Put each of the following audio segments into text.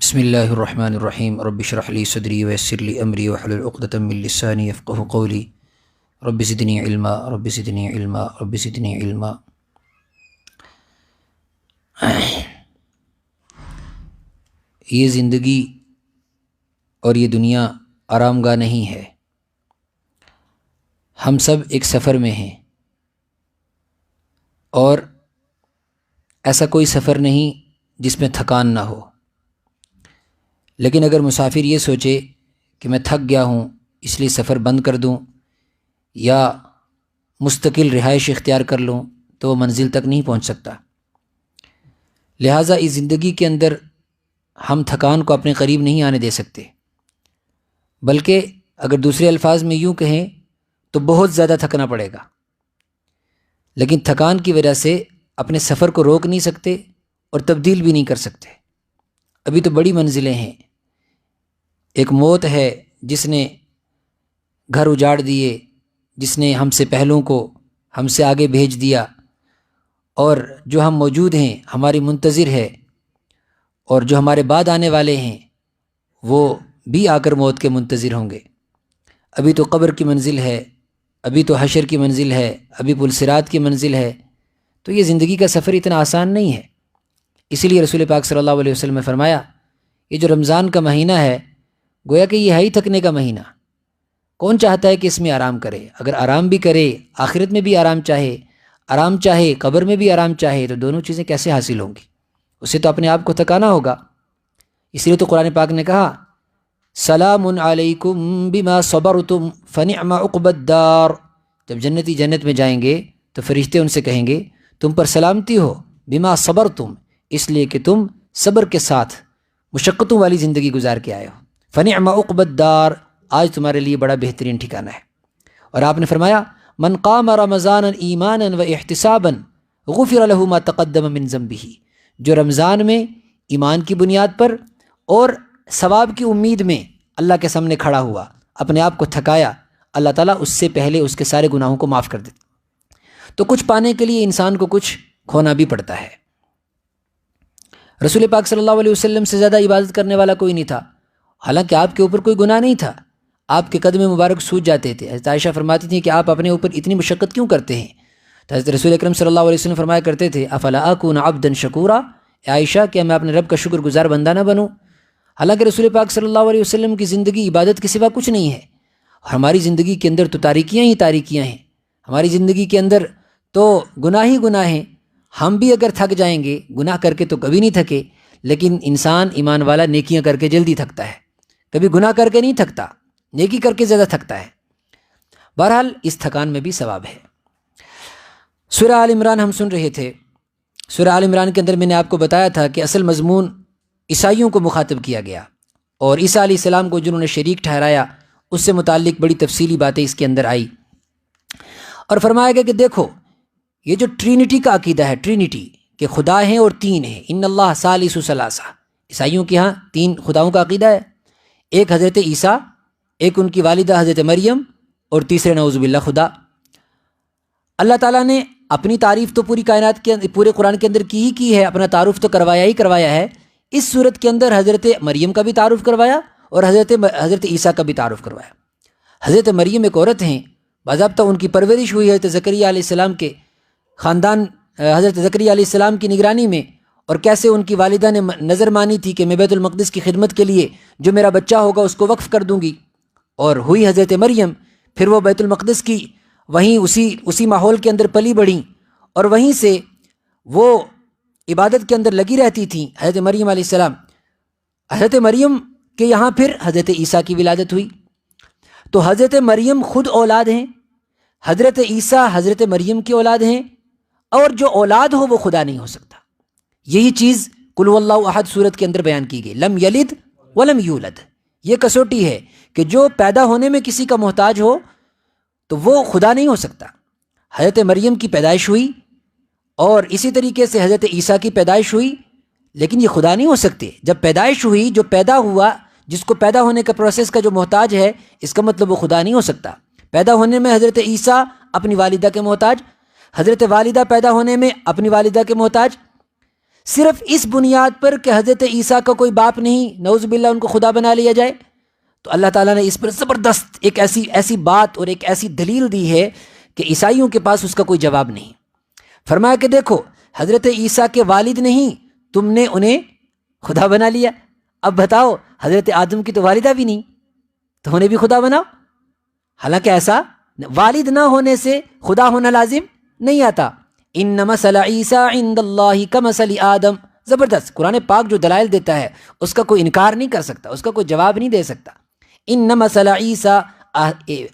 بسم اللہ الرحمن الرحیم رب اشرح لی صدری ویسر لی امری واحلل عقدۃ من لسانی یفقہوا قولی رب زدنی علما رب زدنی علما رب زدنی علما۔ یہ زندگی اور یہ دنیا آرام گاہ نہیں ہے۔ ہم سب ایک سفر میں ہیں، اور ایسا کوئی سفر نہیں جس میں تھکان نہ ہو۔ لیکن اگر مسافر یہ سوچے کہ میں تھک گیا ہوں اس لیے سفر بند کر دوں یا مستقل رہائش اختیار کر لوں تو وہ منزل تک نہیں پہنچ سکتا۔ لہٰذا اس زندگی کے اندر ہم تھکان کو اپنے قریب نہیں آنے دے سکتے، بلکہ اگر دوسرے الفاظ میں یوں کہیں تو بہت زیادہ تھکنا پڑے گا۔ لیکن تھکان کی وجہ سے اپنے سفر کو روک نہیں سکتے اور تبدیل بھی نہیں کر سکتے۔ ابھی تو بڑی منزلیں ہیں۔ ایک موت ہے جس نے گھر اجاڑ دیے، جس نے ہم سے پہلوں کو ہم سے آگے بھیج دیا، اور جو ہم موجود ہیں ہماری منتظر ہے، اور جو ہمارے بعد آنے والے ہیں وہ بھی آ کر موت کے منتظر ہوں گے۔ ابھی تو قبر کی منزل ہے، ابھی تو حشر کی منزل ہے، ابھی پل صراط کی منزل ہے۔ تو یہ زندگی کا سفر اتنا آسان نہیں ہے۔ اسی لیے رسول پاک صلی اللہ علیہ وسلم نے فرمایا، یہ جو رمضان کا مہینہ ہے گویا کہ یہ ہے ہی تھکنے کا مہینہ۔ کون چاہتا ہے کہ اس میں آرام کرے؟ اگر آرام بھی کرے، آخرت میں بھی آرام چاہے قبر میں بھی آرام چاہے، تو دونوں چیزیں کیسے حاصل ہوں گی؟ اسے تو اپنے آپ کو تھکانا ہوگا۔ اس لیے تو قرآن پاک نے کہا، سلام علیکم بما صبرتم فنعم عقبی الدار۔ جب جنتی جنت میں جائیں گے تو فرشتے ان سے کہیں گے، تم پر سلامتی ہو، بما صبرتم، اس لیے کہ تم صبر کے ساتھ مشقتوں والی زندگی گزار کے آئے ہو۔ فنعم عقبی الدار، آج تمہارے لیے بڑا بہترین ٹھکانہ ہے۔ اور آپ نے فرمایا، من قام رمضان ایمانا و احتسابا غفر له ما تقدم من ذنبہ، جو رمضان میں ایمان کی بنیاد پر اور ثواب کی امید میں اللہ کے سامنے کھڑا ہوا، اپنے آپ کو تھکایا، اللہ تعالیٰ اس سے پہلے اس کے سارے گناہوں کو معاف کر دیتا۔ تو کچھ پانے کے لیے انسان کو کچھ کھونا بھی پڑتا ہے۔ رسول پاک صلی اللہ علیہ وسلم سے زیادہ عبادت کرنے والا کوئی نہیں تھا، حالانکہ آپ کے اوپر کوئی گناہ نہیں تھا، آپ کے قدم مبارک سوج جاتے تھے۔ حضرت عائشہ فرماتی تھیں کہ آپ اپنے اوپر اتنی مشقت کیوں کرتے ہیں؟ تو حضرت رسول اکرم صلی اللہ علیہ وسلم فرمایا کرتے تھے، افلا اکون عبدا شکورا، اے عائشہ کیا میں اپنے رب کا شکر گزار بندہ نہ بنوں؟ حالانکہ رسول پاک صلی اللہ علیہ وسلم کی زندگی عبادت کے سوا کچھ نہیں ہے۔ ہماری زندگی کے اندر تو تاریکیاں ہی تاریکیاں ہیں، ہماری زندگی کے اندر تو گناہ ہی گناہ ہیں۔ ہم بھی اگر تھک جائیں گے، گناہ کر کے تو کبھی نہیں تھکے، لیکن انسان ایمان والا نیکیاں کر کے جلدی تھکتا ہے، کبھی گناہ کر کے نہیں تھکتا، نیکی کر کے زیادہ تھکتا ہے۔ بہرحال اس تھکان میں بھی ثواب ہے۔ سورہ آل عمران ہم سن رہے تھے۔ سورہ آل عمران کے اندر میں نے آپ کو بتایا تھا کہ اصل مضمون عیسائیوں کو مخاطب کیا گیا، اور عیسیٰ علیہ السلام کو جنہوں نے شریک ٹھہرایا اس سے متعلق بڑی تفصیلی باتیں اس کے اندر آئی، اور فرمایا گیا کہ دیکھو یہ جو ٹرینٹی کا عقیدہ ہے، ٹرینٹی کہ خدا ہیں اور تین ہیں، ان اللہ ثالث ثلاثہ، عیسائیوں کے ہاں تین خداؤں کا عقیدہ ہے، ایک حضرت عیسیٰ، ایک ان کی والدہ حضرت مریم، اور تیسرے نعوذ باللہ خدا۔ اللہ تعالیٰ نے اپنی تعریف تو پوری کائنات کے پورے قرآن کے اندر کی ہے، اپنا تعارف تو کروایا ہے۔ اس صورت کے اندر حضرت مریم کا بھی تعارف کروایا اور حضرت عیسیٰ کا بھی تعارف کروایا۔ حضرت مریم ایک عورت ہیں، باضابطہ ان کی پرورش ہوئی حضرت زکریا علیہ السلام کے خاندان، حضرت زکریا علیہ السلام کی نگرانی میں، اور کیسے ان کی والدہ نے نظر مانی تھی کہ میں بیت المقدس کی خدمت کے لیے جو میرا بچہ ہوگا اس کو وقف کر دوں گی، اور ہوئی حضرت مریم۔ پھر وہ بیت المقدس کی وہیں اسی ماحول کے اندر پلی بڑھیں، اور وہیں سے وہ عبادت کے اندر لگی رہتی تھیں حضرت مریم علیہ السلام۔ حضرت مریم کے یہاں پھر حضرت عیسیٰ کی ولادت ہوئی۔ تو حضرت مریم خود اولاد ہیں، حضرت عیسیٰ حضرت مریم کی اولاد ہیں، اور جو اولاد ہو وہ خدا نہیں ہو سکتا۔ یہی چیز قل هو اللہ احد سورت کے اندر بیان کی گئی، لم یلد ولم یولد۔ یہ کسوٹی ہے کہ جو پیدا ہونے میں کسی کا محتاج ہو تو وہ خدا نہیں ہو سکتا۔ حضرت مریم کی پیدائش ہوئی، اور اسی طریقے سے حضرت عیسیٰ کی پیدائش ہوئی، لیکن یہ خدا نہیں ہو سکتے۔ جب پیدائش ہوئی، جو پیدا ہوا، جس کو پیدا ہونے کا پروسیس کا جو محتاج ہے، اس کا مطلب وہ خدا نہیں ہو سکتا۔ پیدا ہونے میں حضرت عیسیٰ اپنی والدہ کے محتاج، حضرت والدہ پیدا ہونے میں اپنی والدہ کے محتاج، صرف اس بنیاد پر کہ حضرت عیسیٰ کا کوئی باپ نہیں، نعوذ باللہ ان کو خدا بنا لیا جائے؟ تو اللہ تعالیٰ نے اس پر زبردست ایک ایسی بات اور ایک ایسی دلیل دی ہے کہ عیسائیوں کے پاس اس کا کوئی جواب نہیں۔ فرمایا کہ دیکھو حضرت عیسیٰ کے والد نہیں، تم نے انہیں خدا بنا لیا۔ اب بتاؤ حضرت آدم کی تو والدہ بھی نہیں، تو انہیں بھی خدا بناؤ۔ حالانکہ ایسا والد نہ ہونے سے خدا ہونا لازم نہیں آتا۔ ان مثل عیسیٰ عند اللہ کمثل آدم، زبردست قرآن پاک جو دلائل دیتا ہے اس کا کوئی انکار نہیں کر سکتا، اس کا کوئی جواب نہیں دے سکتا۔ ان مثل عیسیٰ،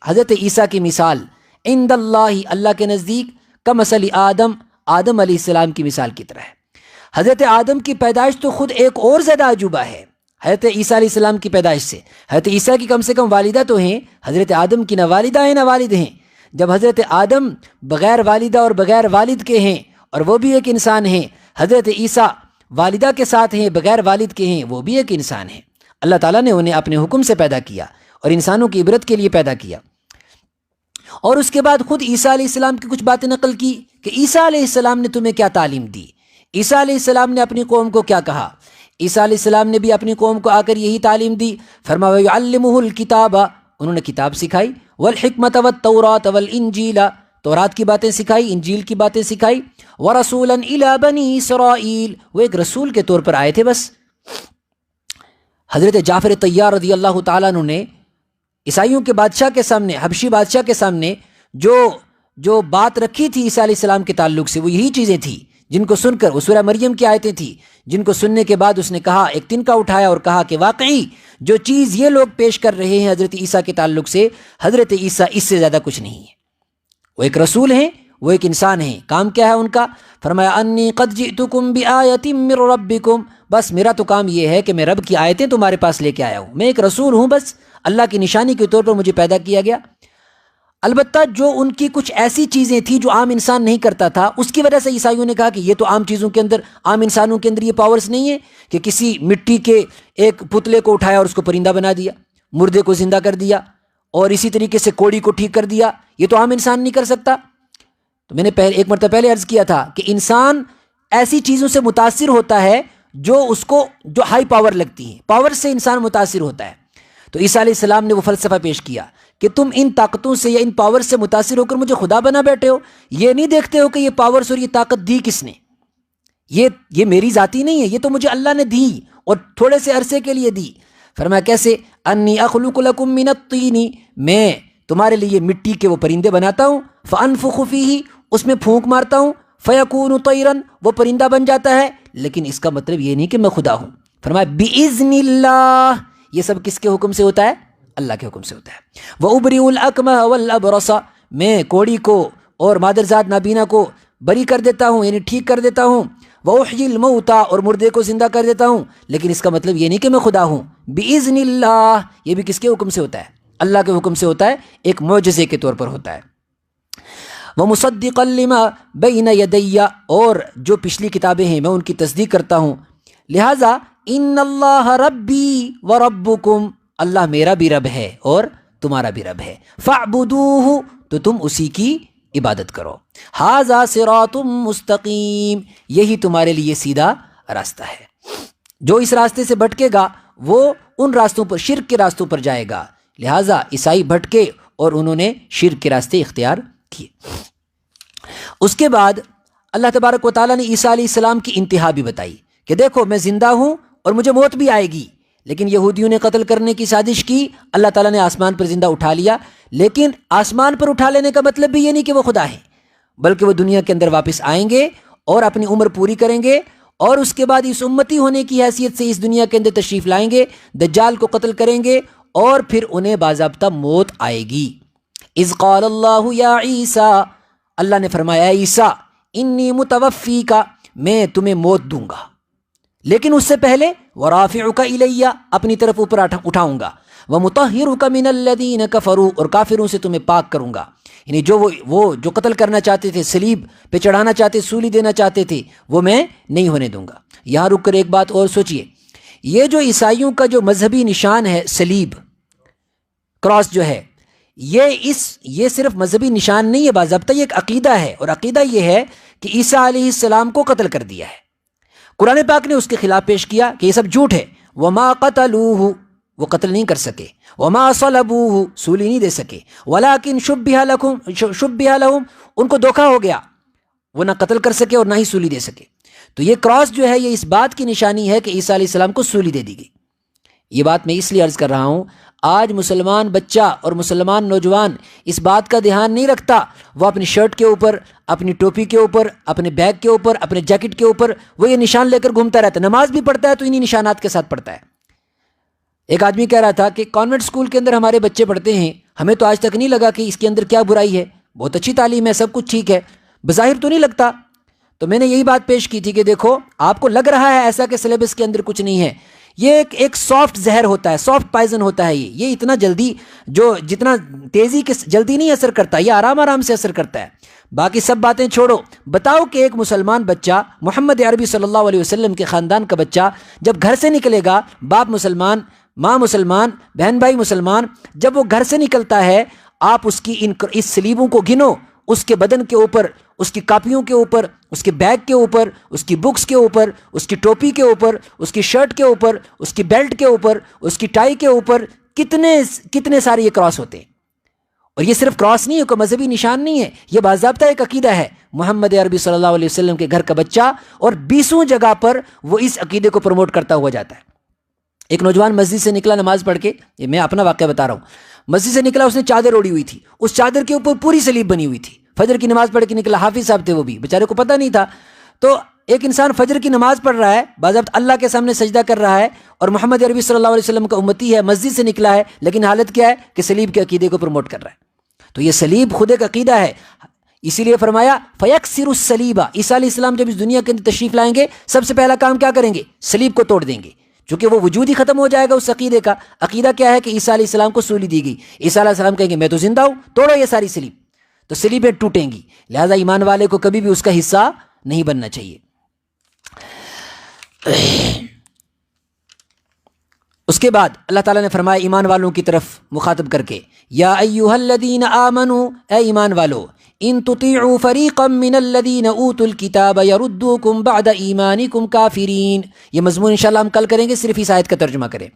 حضرت عیسیٰ کی مثال، عند اللہ، اللہ کے نزدیک، کمثل آدم، آدم علیہ السلام کی مثال کی طرح ہے۔ حضرت آدم کی پیدائش تو خود ایک اور زیادہ عجوبہ ہے حضرت عیسیٰ علیہ السلام کی پیدائش سے۔ حضرت عیسیٰ کی کم سے کم والدہ تو ہیں، حضرت آدم کی نہ والدہ ہیں نہ والد ہیں۔ جب حضرت آدم بغیر والدہ اور بغیر والد کے ہیں اور وہ بھی ایک انسان ہیں، حضرت عیسیٰ والدہ کے ساتھ ہیں، بغیر والد کے ہیں، وہ بھی ایک انسان ہیں۔ اللہ تعالیٰ نے انہیں اپنے حکم سے پیدا کیا اور انسانوں کی عبرت کے لیے پیدا کیا۔ اور اس کے بعد خود عیسیٰ علیہ السلام کی کچھ باتیں نقل کی کہ عیسیٰ علیہ السلام نے تمہیں کیا تعلیم دی، عیسیٰ علیہ السلام نے اپنی قوم کو کیا کہا۔ عیسیٰ علیہ السلام نے بھی اپنی قوم کو آ کر یہی تعلیم دی۔ فرمایا وَيُعَلِّمُهُ الْكِتَابَ، انہوں نے کتاب سکھائی، وَالْحِكْمَةَ وَالتَّوْرَاةَ وَالْإِنْجِيلَ، تورات کی باتیں سکھائی، انجیل کی باتیں سکھائی، وَرَسُولًا إِلَى بَنِي إِسْرَائِيل، وہ ایک رسول کے طور پر آئے تھے بس۔ حضرت جعفر طیار رضی اللہ تعالیٰ عنہ نے عیسائیوں کے بادشاہ کے سامنے، حبشی بادشاہ کے سامنے جو بات رکھی تھی عیسیٰ علیہ السلام کے تعلق سے، وہ یہی چیزیں تھیں جن کو سن کر، وہ سورہ مریم کی آیتیں تھیں جن کو سننے کے بعد اس نے کہا، ایک تنکا اٹھایا اور کہا کہ واقعی جو چیز یہ لوگ پیش کر رہے ہیں حضرت عیسیٰ کے تعلق سے، حضرت عیسیٰ اس سے زیادہ کچھ نہیں ہے۔ وہ ایک رسول ہیں، وہ ایک انسان ہیں۔ کام کیا ہے ان کا؟ فرمایا انی قد جئتکم بآیۃ من ربکم، بس میرا تو کام یہ ہے کہ میں رب کی آیتیں تمہارے پاس لے کے آیا ہوں، میں ایک رسول ہوں، بس اللہ کی نشانی کے طور پر مجھے پیدا کیا گیا۔ البتہ جو ان کی کچھ ایسی چیزیں تھیں جو عام انسان نہیں کرتا تھا، اس کی وجہ سے عیسائیوں نے کہا کہ یہ تو عام چیزوں کے اندر، عام انسانوں کے اندر یہ پاورز نہیں ہے کہ کسی مٹی کے ایک پتلے کو اٹھایا اور اس کو پرندہ بنا دیا، مردے کو زندہ کر دیا، اور اسی طریقے سے کوڑی کو ٹھیک کر دیا، یہ تو عام انسان نہیں کر سکتا۔ تو میں نے ایک مرتبہ پہلے عرض کیا تھا کہ انسان ایسی چیزوں سے متاثر ہوتا ہے جو اس کو جو ہائی پاور لگتی ہیں، پاور سے انسان متاثر ہوتا ہے۔ تو عیسیٰ علیہ السلام نے وہ فلسفہ پیش کیا کہ تم ان طاقتوں سے یا ان پاور سے متاثر ہو کر مجھے خدا بنا بیٹھے ہو، یہ نہیں دیکھتے ہو کہ یہ پاورز اور یہ طاقت دی کس نے، یہ میری ذاتی نہیں ہے، یہ تو مجھے اللہ نے دی اور تھوڑے سے عرصے کے لیے دی۔ فرمایا کیسے؟ انی اخلق لکم من الطین، میں تمہارے لیے مٹی کے وہ پرندے بناتا ہوں، فانفخ فیہ، اس میں پھونک مارتا ہوں، فیکون طیرا، وہ پرندہ بن جاتا ہے، لیکن اس کا مطلب یہ نہیں کہ میں خدا ہوں۔ فرمایا باذن اللہ، یہ سب کس کے حکم سے ہوتا ہے؟ اللہ کے حکم سے ہوتا ہے۔ وَأُبْرِئُ الْأَكْمَحَ وَالْأَبْرَصَ، میں کوڑی کو اور مادرزاد نابینا کو بری کر دیتا ہوں، یعنی ٹھیک کر دیتا ہوں۔ وَأُحْيِي الْمَوْتَى، اور مردے کو زندہ کر دیتا ہوں، لیکن اس کا مطلب یہ نہیں کہ میں خدا ہوں۔ بِإِذْنِ اللَّهِ، یہ بھی کس کے حکم سے ہوتا ہے؟ اللہ کے حکم سے ہوتا ہے، ایک معجزے کے طور پر ہوتا ہے۔ وَمُصَدِّقًا لِمَا بَيْنَ يَدَيَّ، اور جو پچھلی کتابیں ہیں میں ان کی تصدیق کرتا ہوں۔ لہٰذا ان اللہ ربی وربکم، اللہ میرا بھی رب ہے اور تمہارا بھی رب ہے۔ فاعبدوہ، تو تم اسی کی عبادت کرو۔ ھذا صراط مستقیم، یہی تمہارے لیے سیدھا راستہ ہے۔ جو اس راستے سے بھٹکے گا وہ ان راستوں پر، شرک کے راستوں پر جائے گا۔ لہٰذا عیسائی بھٹکے اور انہوں نے شرک کے راستے اختیار کیے۔ اس کے بعد اللہ تبارک و تعالیٰ نے عیسیٰ علیہ السلام کی انتہا بھی بتائی کہ دیکھو میں زندہ ہوں اور مجھے موت بھی آئے گی، لیکن یہودیوں نے قتل کرنے کی سازش کی، اللہ تعالیٰ نے آسمان پر زندہ اٹھا لیا، لیکن آسمان پر اٹھا لینے کا مطلب بھی یہ نہیں کہ وہ خدا ہیں، بلکہ وہ دنیا کے اندر واپس آئیں گے اور اپنی عمر پوری کریں گے، اور اس کے بعد اس امتی ہونے کی حیثیت سے اس دنیا کے اندر تشریف لائیں گے، دجال کو قتل کریں گے، اور پھر انہیں باضابطہ موت آئے گی۔ اذ قال اللہ یا عیسیٰ، اللہ نے فرمایا اے عیسیٰ، انی متوفیک، میں تمہیں موت دوں گا، لیکن اس سے پہلے ورافعک الی، اپنی طرف اوپر اٹھاؤں گا، ومطہرک من الذین کفروا، اور کافروں سے تمہیں پاک کروں گا، یعنی وہ جو قتل کرنا چاہتے تھے، صلیب پہ چڑھانا چاہتے، سولی دینا چاہتے تھے، وہ میں نہیں ہونے دوں گا۔ یہاں رک کر ایک بات اور سوچئے، یہ جو عیسائیوں کا جو مذہبی نشان ہے صلیب، کراس جو ہے، یہ صرف مذہبی نشان نہیں ہے، باضابطہ یہ ایک عقیدہ ہے، اور عقیدہ یہ ہے کہ عیسیٰ علیہ السلام کو قتل کر دیا ہے۔ قرآن پاک نے اس کے خلاف پیش کیا کہ یہ سب جھوٹ ہے. وما قتلوہ، وہ قتل نہیں کر سکے. وما صلبوہ، سولی نہیں دے سکے. ولکن شبہ لہم، ان کو دھوکا ہو گیا، وہ نہ قتل کر سکے اور نہ ہی سولی دے سکے. تو یہ کراس جو ہے یہ اس بات کی نشانی ہے کہ عیسیٰ علیہ السلام کو سولی دے دی گئی. یہ بات میں اس لیے عرض کر رہا ہوں، آج مسلمان بچہ اور مسلمان نوجوان اس بات کا دھیان نہیں رکھتا. وہ اپنی شرٹ کے اوپر، اپنی ٹوپی کے اوپر، اپنے بیگ کے اوپر، اپنے جیکٹ کے اوپر وہ یہ نشان لے کر گھومتا رہتا ہے. نماز بھی پڑھتا ہے تو انہی نشانات کے ساتھ پڑھتا ہے. ایک آدمی کہہ رہا تھا کہ کانوینٹ اسکول کے اندر ہمارے بچے پڑھتے ہیں، ہمیں تو آج تک نہیں لگا کہ اس کے اندر کیا برائی ہے، بہت اچھی تعلیم ہے، سب کچھ ٹھیک ہے، بظاہر تو نہیں لگتا. تو میں نے یہی بات پیش کی تھی کہ دیکھو آپ کو لگ رہا ہے ایسا کہ سلیبس کے اندر کچھ نہیں ہے، یہ ایک سافٹ زہر ہوتا ہے، سافٹ پائزن ہوتا ہے. یہ اتنا جلدی، جو جتنا تیزی کے جلدی نہیں اثر کرتا، یہ آرام آرام سے اثر کرتا ہے. باقی سب باتیں چھوڑو، بتاؤ کہ ایک مسلمان بچہ، محمد عربی صلی اللہ علیہ وسلم کے خاندان کا بچہ جب گھر سے نکلے گا، باپ مسلمان، ماں مسلمان، بہن بھائی مسلمان، جب وہ گھر سے نکلتا ہے آپ اس کی اس سلیبوں کو گنو، اس کے بدن کے اوپر، اس کی کاپیوں کے اوپر، اس کے بیگ کے اوپر، اس کی بکس کے اوپر، اس کی ٹوپی کے اوپر، اس کی شرٹ کے اوپر، اس کی بیلٹ کے اوپر، اس کی ٹائی کے اوپر کتنے سارے یہ کراس ہوتے ہیں. اور یہ صرف کراس نہیں ہے، کوئی مذہبی نشان نہیں ہے، یہ باضابطہ ایک عقیدہ ہے. محمد عربی صلی اللہ علیہ وسلم کے گھر کا بچہ اور 20 جگہ پر وہ اس عقیدے کو پروموٹ کرتا ہوا جاتا ہے. ایک نوجوان مسجد سے نکلا نماز پڑھ کے، یہ میں اپنا واقعہ بتا رہا ہوں، مسجد سے نکلا، اس نے چادر اوڑی ہوئی تھی، اس چادر کے اوپر پوری سلیب بنی ہوئی تھی. فجر کی نماز پڑھ کے نکلا، حافظ صاحب تھے وہ بھی، بیچارے کو پتہ نہیں تھا. تو ایک انسان فجر کی نماز پڑھ رہا ہے، باضابطہ اللہ کے سامنے سجدہ کر رہا ہے، اور محمد عربی صلی اللہ علیہ وسلم کا امتی ہے، مسجد سے نکلا ہے، لیکن حالت کیا ہے کہ سلیب کے عقیدے کو پروموٹ کر رہا ہے. تو یہ سلیب خود ایک عقیدہ ہے، اسی لیے فرمایا فیکسر الصلیبہ. عیسیٰ علیہ السلام جب اس دنیا کے اندر تشریف لائیں گے، سب سے پہلا کام کیا کریں گے؟ سلیب کو توڑ دیں گے، چونکہ وہ وجود ہی ختم ہو جائے گا اس عقیدے کا. عقیدہ کیا ہے کہ عیسیٰ علیہ السلام کو سولی دی گئی. عیسیٰ علیہ السلام کہیں گے میں تو زندہ ہوں، توڑو یہ ساری سلیب، تو سلیبیں ٹوٹیں گی. لہذا ایمان والے کو کبھی بھی اس کا حصہ نہیں بننا چاہیے. اس کے بعد اللہ تعالیٰ نے فرمایا ایمان والوں کی طرف مخاطب کر کے، یا ایھا الذین آمنوا، اے ایمان والو، ان تطیعوا فریقا من الذین اوتوا الکتاب یردوکم بعد ایمانکم کافرین. یہ مضمون انشاءاللہ ہم کل کریں گے، صرف اس آیت کا ترجمہ کریں.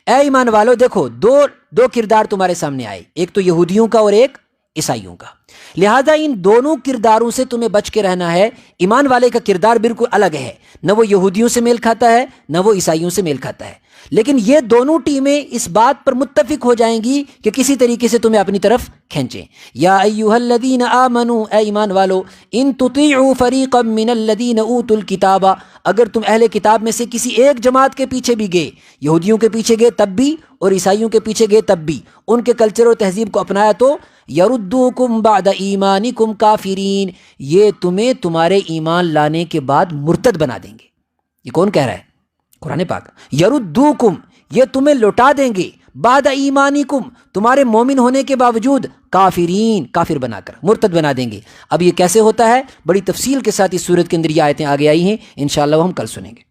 اے ایمان والو، دیکھو دو کردار تمہارے سامنے آئے، ایک تو یہودیوں کا اور ایک عیسائیوں کا. لہذا ان دونوں کرداروں سے تمہیں بچ کے رہنا ہے. ایمان والے کا کردار بالکل الگ ہے، نہ وہ یہودیوں سے میل کھاتا ہے نہ وہ عیسائیوں سے میل کھاتا ہے. لیکن یہ دونوں ٹیمیں اس بات پر متفق ہو جائیں گی کہ کسی طریقے سے تمہیں اپنی طرف کھینچیں. یا ایھا الذین آمنوا، اے ایمان والو، ان تطیعوا فریقا من الذین اوتوا الکتاب، اگر تم اہل کتاب میں سے کسی ایک جماعت کے پیچھے بھی گئے، یہودیوں کے پیچھے گئے تب بھی اور عیسائیوں کے پیچھے گئے تب بھی، ان کے کلچر اور تہذیب کو اپنایا، تو یردوکم بعد ایمانکم کافرین، یہ تمہیں تمہارے ایمان لانے کے بعد مرتد بنا دیں گے. یہ کون کہہ رہا ہے؟ قرآن پاک. یردوکم، یہ تمہیں لوٹا دیں گے، بعد ایمانکم، تمہارے مومن ہونے کے باوجود، کافرین، کافر بنا کر، مرتد بنا دیں گے. اب یہ کیسے ہوتا ہے؟ بڑی تفصیل کے ساتھ اس سورت کے اندر یہ آیتیں آگے آئی ہیں، انشاءاللہ وہ ہم کل سنیں گے.